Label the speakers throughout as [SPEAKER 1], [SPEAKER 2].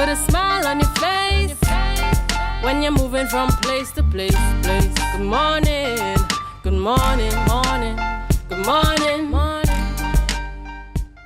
[SPEAKER 1] put a smile on your face when you're moving from place to place. Good morning, good morning, morning, good morning, morning.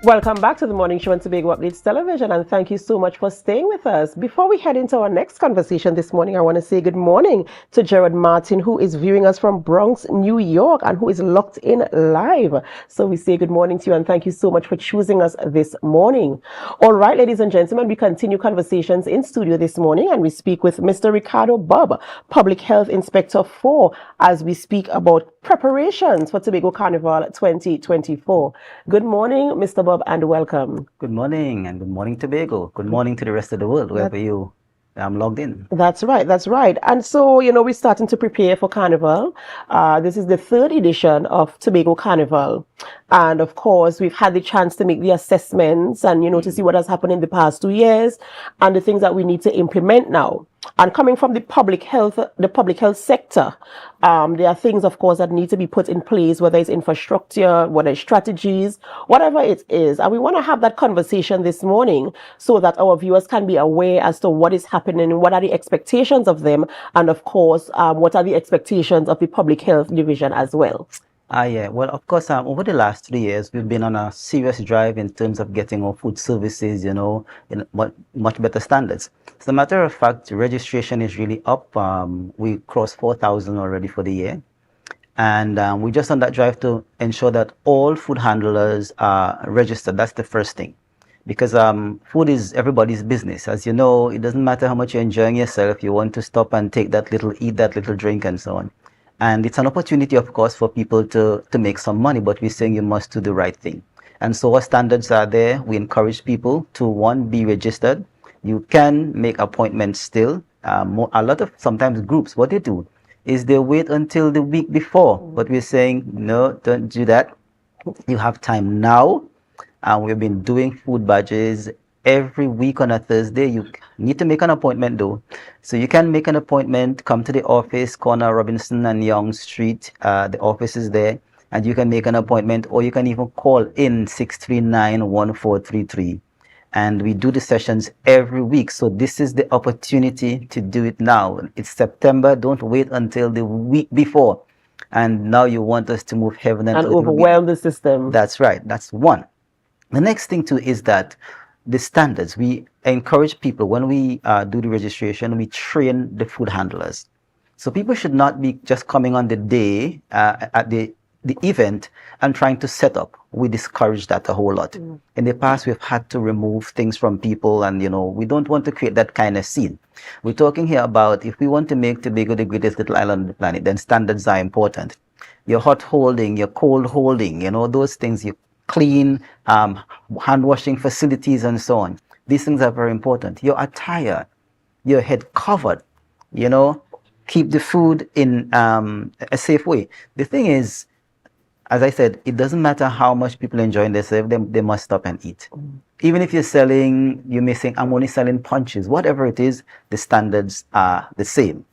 [SPEAKER 2] Welcome back to the Morning Show on Tobago Updates Television, and thank you so much for staying with us. Before we head into our next conversation this morning, I want to say good morning to Jared Martin, who is viewing us from Bronx, New York, and who is locked in live. So we say good morning to you, and thank you so much for choosing us this morning. All right, ladies and gentlemen, we continue conversations in studio this morning, and we speak with Mr. Ricardo Bobb, Public Health Inspector 4, as we speak about preparations for Tobago Carnival 2024. Good morning, Mr. Bobb, and welcome.
[SPEAKER 3] Good morning, and good morning, Tobago. Good morning to the rest of the world, wherever you logged in.
[SPEAKER 2] That's right, that's right. And so, we're starting to prepare for Carnival. This is the third edition of Tobago Carnival. And of course, we've had the chance to make the assessments and, to see what has happened in the past 2 years and the things that we need to implement now. And coming from the public health sector, there are things, of course, that need to be put in place, whether it's infrastructure, whether it's strategies, whatever it is. And we want to have that conversation this morning so that our viewers can be aware as to what is happening, what are the expectations of them, and of course, what are the expectations of the public health division as well.
[SPEAKER 3] Yeah. Well, of course, over the last 3 years, we've been on a serious drive in terms of getting our food services, in much better standards. As a matter of fact, registration is really up. We crossed 4,000 already for the year. And we're just on that drive to ensure that all food handlers are registered. That's the first thing. Because food is everybody's business. As you know, it doesn't matter how much you're enjoying yourself. You want to stop and take that little, eat that little drink and so on. And it's an opportunity, of course, for people to make some money, but we're saying you must do the right thing. And so our standards are there. We encourage people to, one, be registered. You can make appointments still. A lot of sometimes groups, what they do is they wait until the week before. But we're saying, no, don't do that. You have time now. We've been doing food badges every week on a Thursday. You need to make an appointment though. So you can make an appointment, come to the office, corner Robinson and Young Street. The office is there, and you can make an appointment, or you can even call in 639-1433. And we do the sessions every week. So this is the opportunity to do it now. It's September. Don't wait until the week before. And now you want us to move heaven and
[SPEAKER 2] overwhelm the system.
[SPEAKER 3] That's right. That's one. The next thing too is that the standards. We encourage people when we do the registration, we train the food handlers. So people should not be just coming on the day at the event and trying to set up. We discourage that a whole lot. In the past, we've had to remove things from people, and we don't want to create that kind of scene. We're talking here about if we want to make Tobago the greatest little island on the planet, then standards are important. Your hot holding, your cold holding, those things, you clean, hand washing facilities and so on. These things are very important. Your attire, your head covered, keep the food in a safe way. The thing is, as I said, it doesn't matter how much people enjoy themselves, they must stop and eat. Even if you may think, I'm only selling punches, whatever it is, the standards are the same.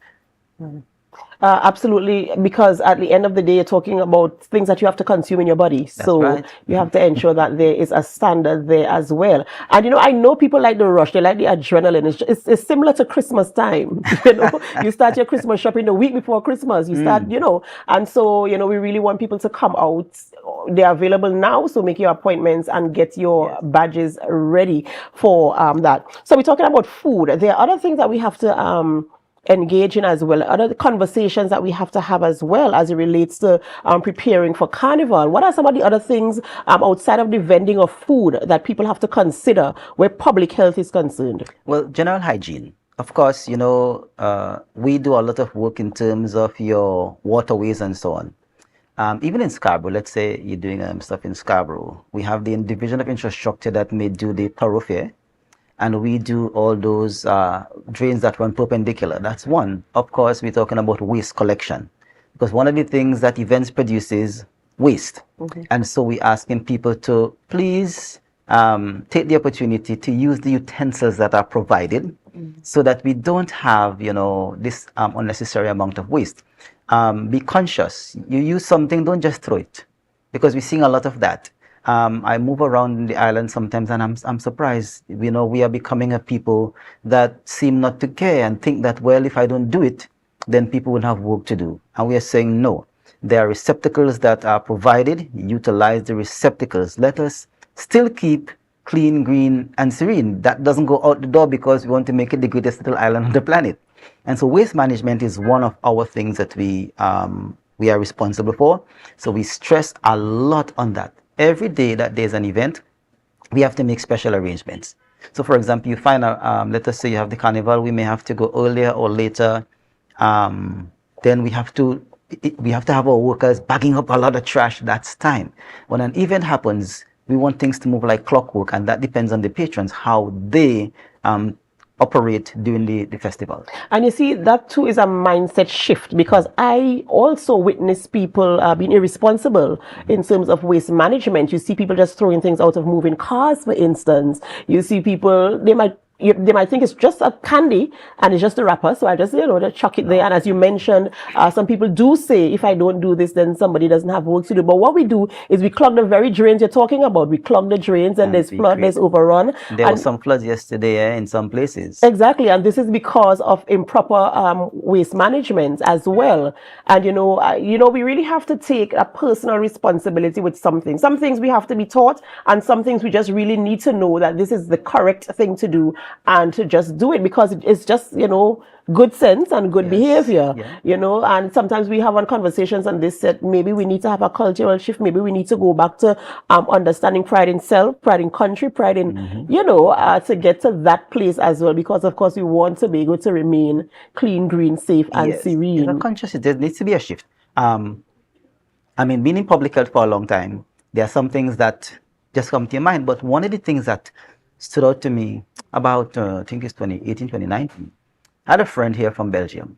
[SPEAKER 2] Absolutely, because at the end of the day, you're talking about things that you have to consume in your body. So right. You have to ensure that there is a standard there as well. And I know people like the rush, they like the adrenaline. It's similar to Christmas time. You start your Christmas shopping the week before Christmas. You start, and so we really want people to come out. They're available now, so make your appointments and get your badges ready for that. So we're talking about food. There are other things that we have to engage in as well, other conversations that we have to have as well as it relates to preparing for Carnival. What are some of the other things outside of the vending of food that people have to consider where public health is concerned?
[SPEAKER 3] Well, general hygiene. Of course, we do a lot of work in terms of your waterways and so on. Even in Scarborough, let's say you're doing stuff in Scarborough, we have the Division of Infrastructure that may do the thoroughfare. And we do all those drains that run perpendicular. That's one. Of course, we're talking about waste collection. Because one of the things that events produce is waste. And so we're asking people to please take the opportunity to use the utensils that are provided so that we don't have, this unnecessary amount of waste. Be conscious. You use something, don't just throw it. Because we're seeing a lot of that. I move around the island sometimes, and I'm surprised. We are becoming a people that seem not to care and think that, well, if I don't do it, then people will have work to do. And we are saying no. There are receptacles that are provided. Utilize the receptacles. Let us still keep clean, green, and serene. That doesn't go out the door because we want to make it the greatest little island on the planet. And so waste management is one of our things that we are responsible for. So we stress a lot on that. Every day that there's an event, we have to make special arrangements. So for example, you find let us say you have the carnival, we may have to go earlier or later. Then we have to have our workers bagging up a lot of trash. That's time. When an event happens, we want things to move like clockwork, and that depends on the patrons, how they operate during the festival.
[SPEAKER 2] And you see, that too is a mindset shift, because I also witness people being irresponsible in terms of waste management. You see people just throwing things out of moving cars, for instance. You see people, they might think it's just a candy and it's just a wrapper, so I just just chuck it there. And as you mentioned, some people do say, if I don't do this, then somebody doesn't have work to do. But what we do is we clog the very drains you're talking about. We clog the drains, and there's flood, there's overrun.
[SPEAKER 3] There was some floods yesterday in some places.
[SPEAKER 2] Exactly, and this is because of improper waste management as well. And we really have to take a personal responsibility with something. Some things we have to be taught, and some things we just really need to know that this is the correct thing to do, and to just do it, because it's just good sense and good behavior. And sometimes we have on conversations and this said maybe we need to have a cultural shift. Maybe we need to go back to understanding pride in self, pride in country, pride in to get to that place as well, because of course we want to be able to remain clean, green, safe, and serene.
[SPEAKER 3] It's a conscious. There needs to be a shift. Being in public health for a long time, there are some things that just come to your mind, but one of the things that stood out to me about, I think it's 2018, 2019. I had a friend here from Belgium,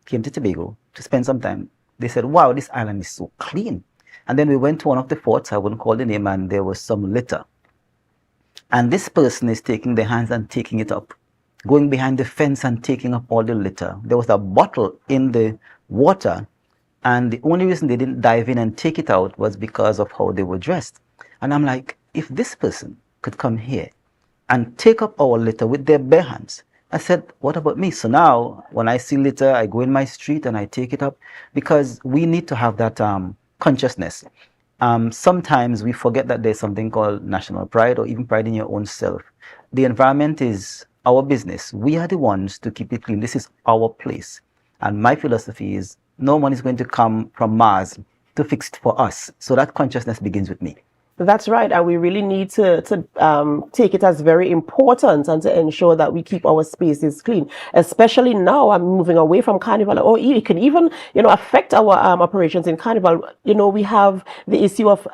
[SPEAKER 3] came to Tobago to spend some time. They said, wow, this island is so clean. And then we went to one of the forts, I wouldn't call the name, and there was some litter. And this person is taking their hands and taking it up, going behind the fence and taking up all the litter. There was a bottle in the water, and the only reason they didn't dive in and take it out was because of how they were dressed. And I'm like, if this person could come here and take up our litter with their bare hands. I said, what about me? So now when I see litter, I go in my street and I take it up, because we need to have that consciousness. Sometimes we forget that there's something called national pride, or even pride in your own self. The environment is our business. We are the ones to keep it clean. This is our place. And my philosophy is no one is going to come from Mars to fix it for us. So that consciousness begins with me.
[SPEAKER 2] That's right, and we really need to take it as very important, and to ensure that we keep our spaces clean. Especially now, I'm moving away from Carnival, or it can even affect our operations in Carnival. We have the issue of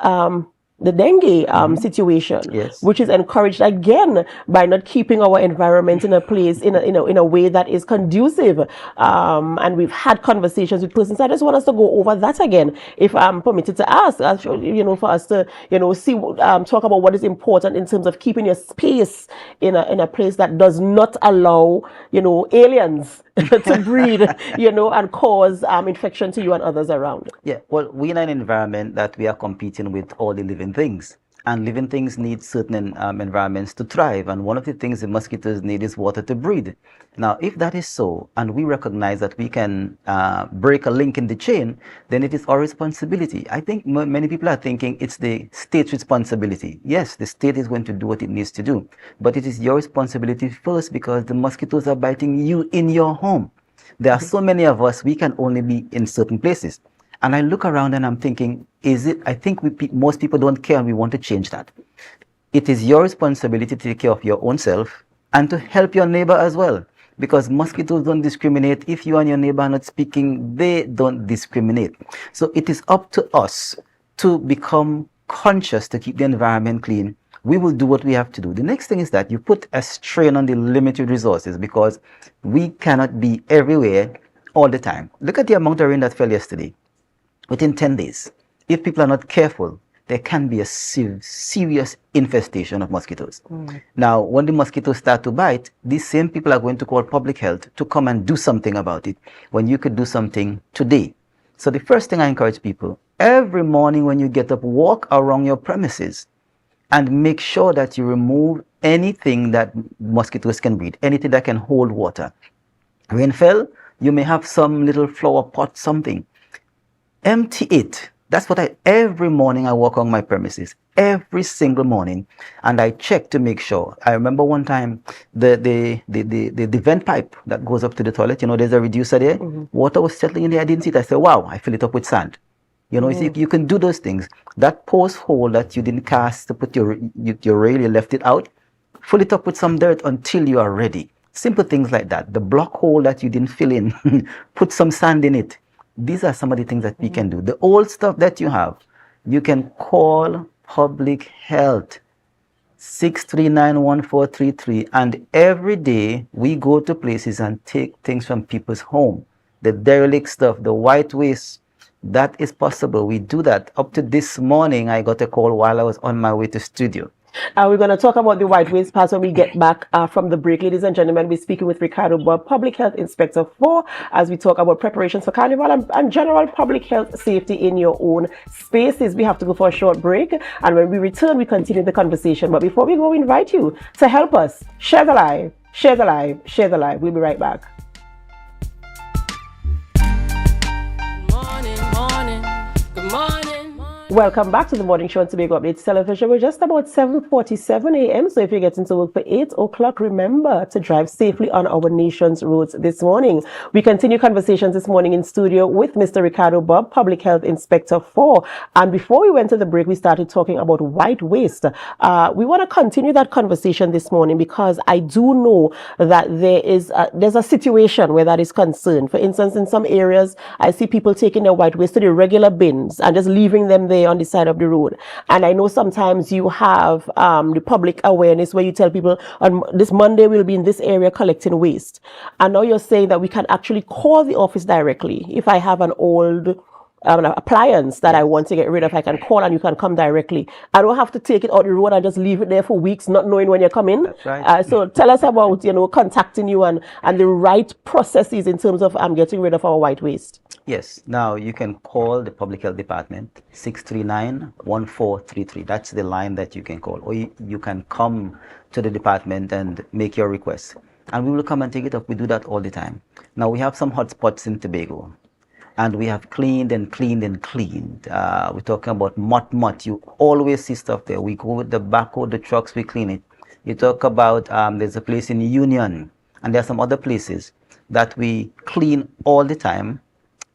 [SPEAKER 2] the dengue situation, which is encouraged again by not keeping our environment in a place in a way that is conducive. And we've had conversations with persons. I just want us to go over that again, if I'm permitted to ask. For us to see talk about what is important in terms of keeping your space in a place that does not allow aliens to breed and cause infection to you and others around.
[SPEAKER 3] Well, we're in an environment that we are competing with all the living things, and living things need certain environments to thrive, and one of the things the mosquitoes need is water to breathe. Now, if that is so, and we recognize that we can break a link in the chain, then it is our responsibility. I think many people are thinking it's the state's responsibility. Yes, the state is going to do what it needs to do, but it is your responsibility first, because the mosquitoes are biting you in your home. There are so many of us, we can only be in certain places. And I look around and I'm thinking, I think most people don't care, and we want to change that. It is your responsibility to take care of your own self and to help your neighbor as well. Because mosquitoes don't discriminate. If you and your neighbor are not speaking, they don't discriminate. So it is up to us to become conscious to keep the environment clean. We will do what we have to do. The next thing is that you put a strain on the limited resources, because we cannot be everywhere all the time. Look at the amount of rain that fell yesterday. Within 10 days, if people are not careful, there can be a serious infestation of mosquitoes. Now, when the mosquitoes start to bite, these same people are going to call public health to come and do something about it, when you could do something today. So the first thing I encourage people, every morning when you get up, walk around your premises. and make sure that you remove anything that mosquitoes can breed, anything that can hold water. Rain fell, you may have some little flower pot, something. Empty it. That's what every morning I walk on my premises, every single morning, and I check to make sure. I remember one time the vent pipe that goes up to the toilet, there's a reducer there. Water was settling in there, I didn't see it. I said, wow, I fill it up with sand. You can do those things. That post hole that you didn't cast to put your rail, you left it out, fill it up with some dirt until you are ready. Simple things like that. The block hole that you didn't fill in, put some sand in it. These are some of the things that we can do. The old stuff that you have, you can call public health, 6391433, and every day we go to places and take things from people's home. The derelict stuff, the white waste, that is possible. We do that. Up to this morning, I got a call while I was on my way to studio.
[SPEAKER 2] We're going to talk about the white waste part when we get back from the break. Ladies and gentlemen, we're speaking with Ricardo Bobb, Public Health Inspector 4, as we talk about preparations for Carnival and general public health safety in your own spaces. We have to go for a short break, and when we return, we continue the conversation. But before we go, we invite you to help us share the live, share the live, share the live. We'll be right back.
[SPEAKER 1] Good morning.
[SPEAKER 2] Welcome back to the morning show on Tobago Updates Television. We're just about 7:47 a.m. So if you're getting to work for 8 o'clock, remember to drive safely on our nation's roads this morning. We continue conversations this morning in studio with Mr. Ricardo Bobb, Public Health Inspector 4. And before we went to the break, we started talking about white waste. We want to continue that conversation this morning because I do know that there's a situation where that is concerned. For instance, in some areas, I see people taking their white waste to the regular bins and just leaving them there on the side of the road. And I know sometimes you have the public awareness where you tell people on this Monday we'll be in this area collecting waste. And now you're saying that we can actually call the office directly. If I have an old appliance that I want to get rid of, I can call and you can come directly. I don't have to take it out the road and just leave it there for weeks not knowing when you're coming.
[SPEAKER 3] That's right.
[SPEAKER 2] So tell us about contacting you and the right processes in terms of getting rid of our white waste.
[SPEAKER 3] Yes. Now you can call the Public Health Department, 6391433. That's the line that you can call. Or you can come to the department and make your request. And we will come and take it up. We do that all the time. Now we have some hotspots in Tobago. And we have cleaned and cleaned and cleaned. We're talking about mutt. You always see stuff there. We go with the backhoe, the trucks, we clean it. You talk about, there's a place in Union, and there are some other places that we clean all the time,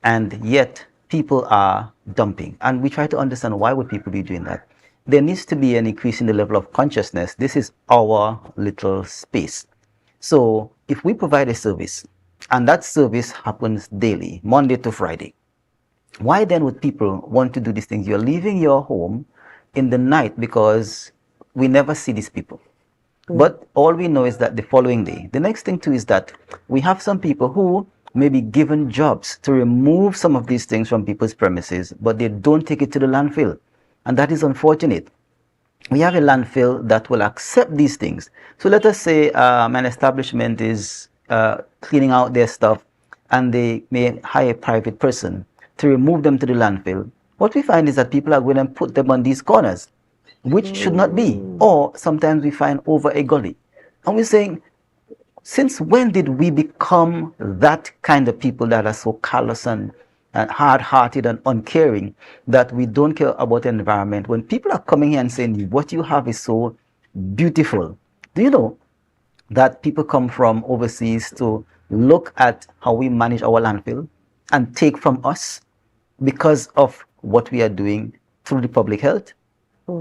[SPEAKER 3] and yet people are dumping. And we try to understand why would people be doing that. There needs to be an increase in the level of consciousness. This is our little space. So if we provide a service, and that service happens daily, Monday to Friday, why then would people want to do these things? You're leaving your home in the night because we never see these people. But all we know is that the following day. The next thing too is that we have some people who may be given jobs to remove some of these things from people's premises, but they don't take it to the landfill. And that is unfortunate. We have a landfill that will accept these things. So let us say an establishment is cleaning out their stuff and they may hire a private person to remove them to the landfill. What we find is that people are going to put them on these corners, which should not be. Or sometimes we find over a gully. And we're saying, since when did we become that kind of people that are so callous and hard-hearted and uncaring that we don't care about the environment? When people are coming here and saying, what you have is so beautiful. Do you know that people come from overseas to look at how we manage our landfill and take from us because of what we are doing through the public health?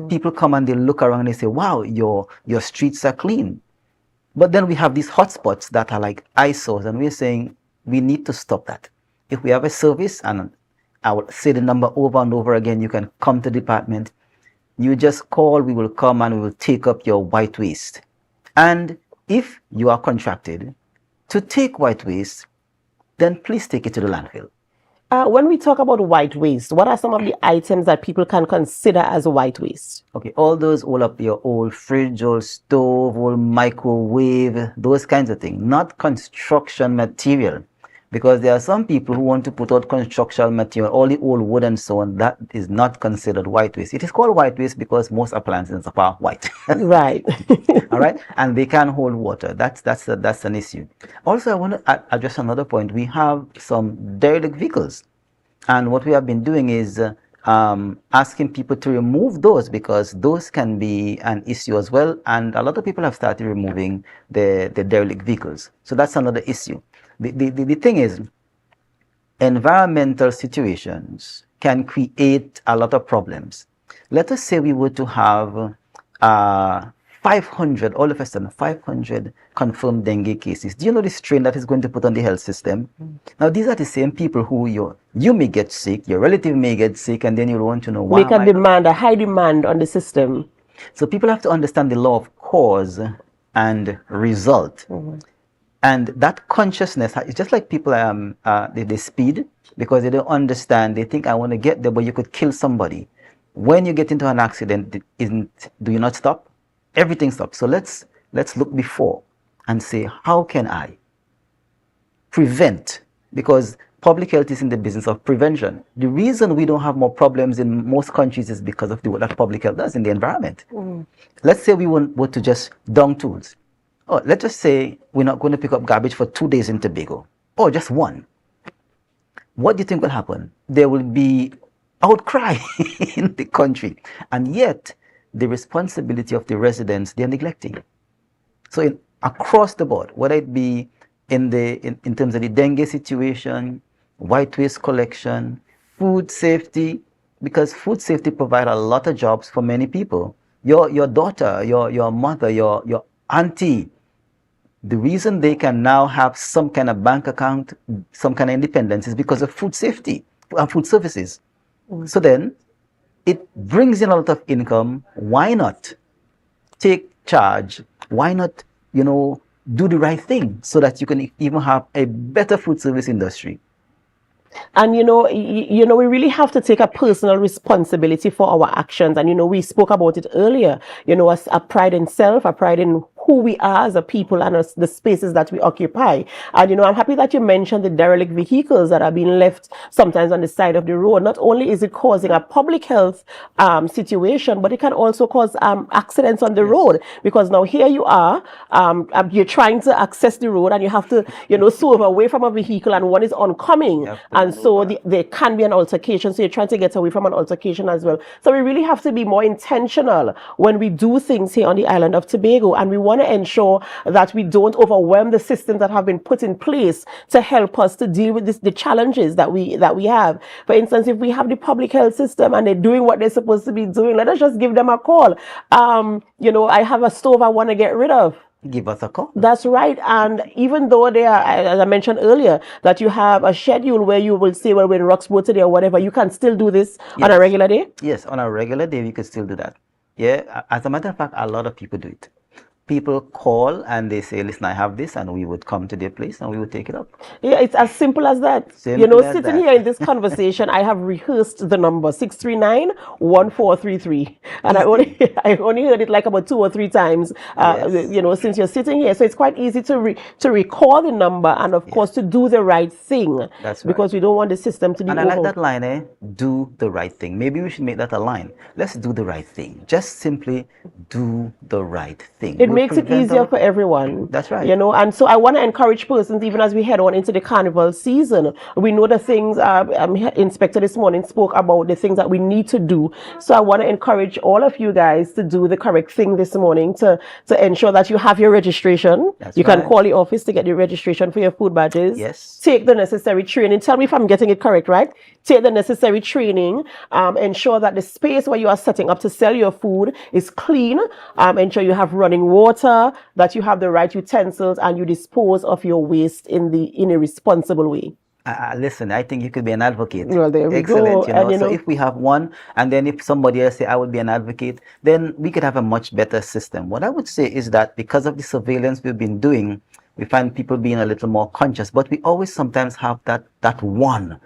[SPEAKER 3] People come and they look around and they say, wow, your streets are clean. But then we have these hotspots that are like eyesores, and we're saying we need to stop that. If we have a service, and I will say the number over and over again, you can come to the department. You just call, we will come and we will take up your white waste. And if you are contracted to take white waste, then please take it to the landfill.
[SPEAKER 2] When we talk about white waste, what are some of the items that people can consider as white waste?
[SPEAKER 3] Okay, all those, all of your old fridge, old stove, old microwave, those kinds of things, not construction material. Because there are some people who want to put out construction material, all the old wood and so on. That is not considered white waste. It is called white waste because most appliances are white.
[SPEAKER 2] Right.
[SPEAKER 3] All right, and they can hold water. That's an issue. Also, I want to address another point. We have some derelict vehicles, and what we have been doing is asking people to remove those, because those can be an issue as well. And a lot of people have started removing the derelict vehicles. So that's another issue. The thing is, environmental situations can create a lot of problems. Let us say we were to have 500, all of a sudden, 500 confirmed dengue cases. Do you know the strain that is going to put on the health system? Now, these are the same people who you may get sick, your relative may get sick, and then you'll want to know why.
[SPEAKER 2] Make a high demand on the system.
[SPEAKER 3] So people have to understand the law of cause and result. And that consciousness, it's just like people, they speed because they don't understand. They think, I want to get there, but you could kill somebody. When you get into an accident, do you not stop? Everything stops. So let's look before and say, how can I prevent? Because public health is in the business of prevention. The reason we don't have more problems in most countries is because of what that public health does in the environment. Let's say we were to just dung tools. Oh, let's just say we're not going to pick up garbage for 2 days in Tobago, or just one. What do you think will happen? There will be outcry in the country, and yet the responsibility of the residents they're neglecting. So across the board, whether it be in terms of the dengue situation, white waste collection, food safety, because food safety provides a lot of jobs for many people. Your daughter, your mother, your auntie, the reason they can now have some kind of bank account, some kind of independence, is because of food safety and food services. So then it brings in a lot of income. Why not take charge? Why not, do the right thing so that you can even have a better food service industry?
[SPEAKER 2] And we really have to take a personal responsibility for our actions. And we spoke about it earlier. A pride in self, a pride in who we are as a people and the spaces that we occupy. And I'm happy that you mentioned the derelict vehicles that are being left sometimes on the side of the road. Not only is it causing a public health situation, but it can also cause accidents on the road, because now here you are, you're trying to access the road and you have to swerve away from a vehicle and one is oncoming, and so there can be an altercation. So you're trying to get away from an altercation as well. So we really have to be more intentional when we do things here on the island of Tobago, and we want to ensure that we don't overwhelm the systems that have been put in place to help us to deal with the challenges that we have. For instance, if we have the public health system and they're doing what they're supposed to be doing, let us just give them a call. I have a stove I want to get rid of.
[SPEAKER 3] Give us a call.
[SPEAKER 2] That's right. And even though they are, as I mentioned earlier, that you have a schedule where you will say, well, we're in Roxborough today or whatever, you can still do this on a regular day?
[SPEAKER 3] Yes, on a regular day, we can still do that. Yeah, as a matter of fact, a lot of people do it. People call and they say, listen, I have this, and we would come to their place and we would take it up.
[SPEAKER 2] Yeah, it's as simple as that. Sitting here in this conversation, I have rehearsed the number 639-1433. And I only heard it like about 2 or 3 times, since you're sitting here. So it's quite easy to recall the number and, of course, to do the right thing.
[SPEAKER 3] That's right.
[SPEAKER 2] Because we don't want the system to be
[SPEAKER 3] And I like that line, do the right thing. Maybe we should make that a line. Let's do the right thing. Just simply do the right thing.
[SPEAKER 2] It makes it easier for everyone.
[SPEAKER 3] That's right.
[SPEAKER 2] And so I want to encourage persons, even as we head on into the carnival season. We know the things, Inspector this morning spoke about the things that we need to do. So I want to encourage all of you guys to do the correct thing this morning to ensure that you have your registration. You can call the office to get your registration for your food badges.
[SPEAKER 3] Yes.
[SPEAKER 2] Take the necessary training. Tell me if I'm getting it correct, right? Take the necessary training. Ensure that the space where you are setting up to sell your food is clean. Ensure you have running water, that you have the right utensils, and you dispose of your waste in a responsible way.
[SPEAKER 3] Listen, I think you could be an advocate.
[SPEAKER 2] Well, there we
[SPEAKER 3] Excellent.
[SPEAKER 2] go.
[SPEAKER 3] So if we have one, and then if somebody else say I would be an advocate, then we could have a much better system. What I would say is that because of the surveillance we've been doing, we find people being a little more conscious, but we always sometimes have that one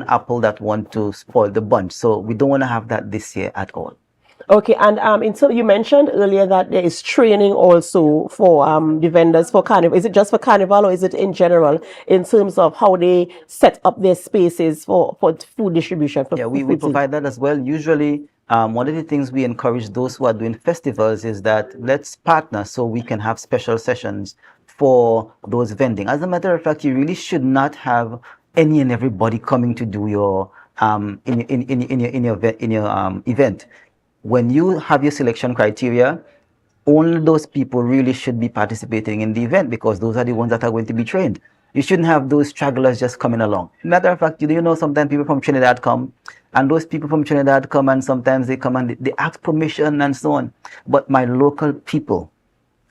[SPEAKER 3] apple that want to spoil the bunch. So we don't want to have that this year at all.
[SPEAKER 2] Okay, and so you mentioned earlier that there is training also for the vendors for Carnival. Is it just for Carnival or is it in general in terms of how they set up their spaces for food distribution for
[SPEAKER 3] Yeah,
[SPEAKER 2] food
[SPEAKER 3] we
[SPEAKER 2] service?
[SPEAKER 3] provide that as well. Usually, one of the things we encourage those who are doing festivals is that let's partner so we can have special sessions for those vending. As a matter of fact, you really should not have any and everybody coming to do your in your event. When you have your selection criteria, only those people really should be participating in the event because those are the ones that are going to be trained. You shouldn't have those stragglers just coming along. Matter of fact, you know, sometimes people from Trinidad come, and those people from Trinidad come, and sometimes they come and they ask permission and so on. But my local people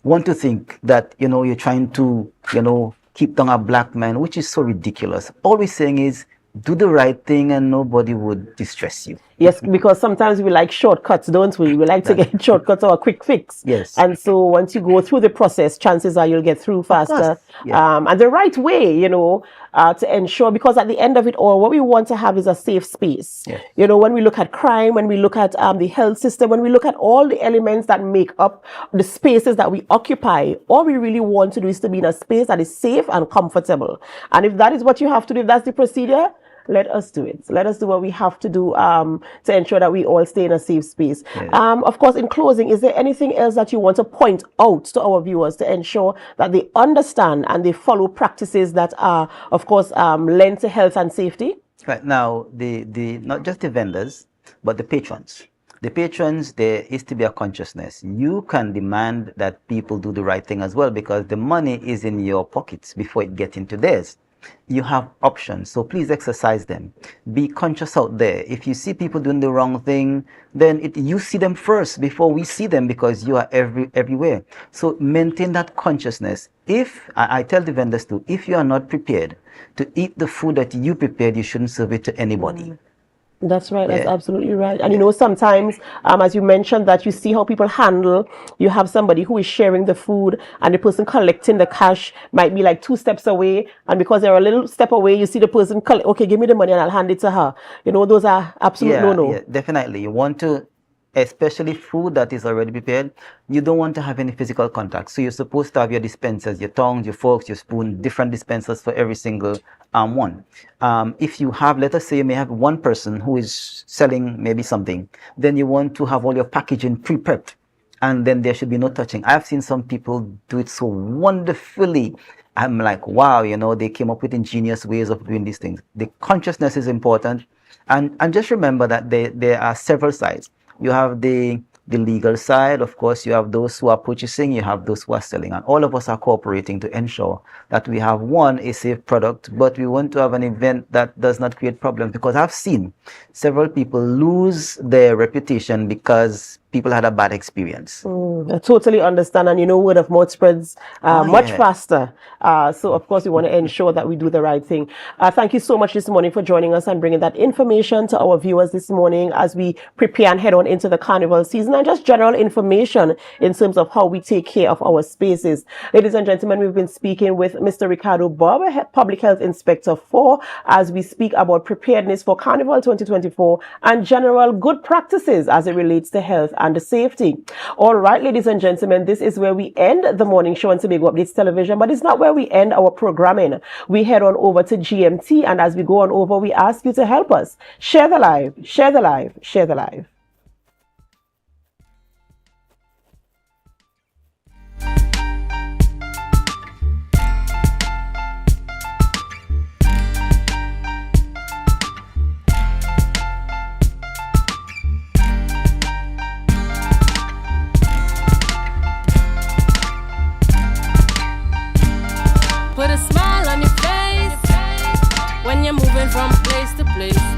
[SPEAKER 3] want to think that, you know, you're trying to, you know, keep down a black man, which is so ridiculous. All we're saying is do the right thing and nobody would distress you.
[SPEAKER 2] Yes, because sometimes we like shortcuts, don't we? We like to get shortcuts or a quick fix.
[SPEAKER 3] Yes.
[SPEAKER 2] And so once you go through the process, chances are you'll get through faster.
[SPEAKER 3] Yeah.
[SPEAKER 2] And the right way, you know, to ensure, because at the end of it all, what we want to have is a safe space.
[SPEAKER 3] Yes.
[SPEAKER 2] You know, when we look at crime, when we look at the health system, when we look at all the elements that make up the spaces that we occupy, all we really want to do is to be in a space that is safe and comfortable. And if that is what you have to do, if that's the procedure, let us do it. Let us do what we have to do to ensure that we all stay in a safe space.
[SPEAKER 3] Yes.
[SPEAKER 2] Of course, in closing, is there anything else that you want to point out to our viewers to ensure that they understand and they follow practices that are, of course, lend to health and safety?
[SPEAKER 3] Right now, the not just the vendors, but the patrons. The patrons, there is to be a consciousness. You can demand that people do the right thing as well because the money is in your pockets before it gets into theirs. You have options, so please exercise them. Be conscious out there. If you see people doing the wrong thing, then you see them first before we see them because you are everywhere. So maintain that consciousness. If I tell the vendors too, if you are not prepared to eat the food that you prepared, you shouldn't serve it to anybody.
[SPEAKER 2] That's right. That's absolutely right. And you know, sometimes, as you mentioned, that you see how people handle, you have somebody who is sharing the food and the person collecting the cash might be like 2 steps away. And because they're a little step away, you see the person, okay, give me the money and I'll hand it to her. You know, those are absolute no-no.
[SPEAKER 3] Yeah, definitely. You want to, especially food that is already prepared, you don't want to have any physical contact. So you're supposed to have your dispensers, your tongs, your forks, your spoon, different dispensers for every single one. If you have, let us say you may have one person who is selling maybe something, then you want to have all your packaging pre-prepped and then there should be no touching. I've seen some people do it so wonderfully. I'm like, wow, you know, they came up with ingenious ways of doing these things. The consciousness is important. And just remember that there are several sides. You have the legal side, of course, you have those who are purchasing, you have those who are selling, and all of us are cooperating to ensure that we have a safe product, but we want to have an event that does not create problems, because I've seen several people lose their reputation because people had a bad experience.
[SPEAKER 2] I totally understand, and you know, word of mouth spreads much faster. So of course we want to ensure that we do the right thing. Thank you so much this morning for joining us and bringing that information to our viewers this morning as we prepare and head on into the carnival season, and just general information in terms of how we take care of our spaces. Ladies and gentlemen, we've been speaking with Mr. Ricardo Bobb, Public Health Inspector 4, as we speak about preparedness for Carnival 2024 and general good practices as it relates to health and the safety. All right, ladies and gentlemen, this is where we end the morning show on Tobago Updates Television, but it's not where we end our programming. We head on over to GMT, and as we go on over, we ask you to help us. Share the live, share the live, share the live.
[SPEAKER 1] Put a smile on your face when you're moving from place to place.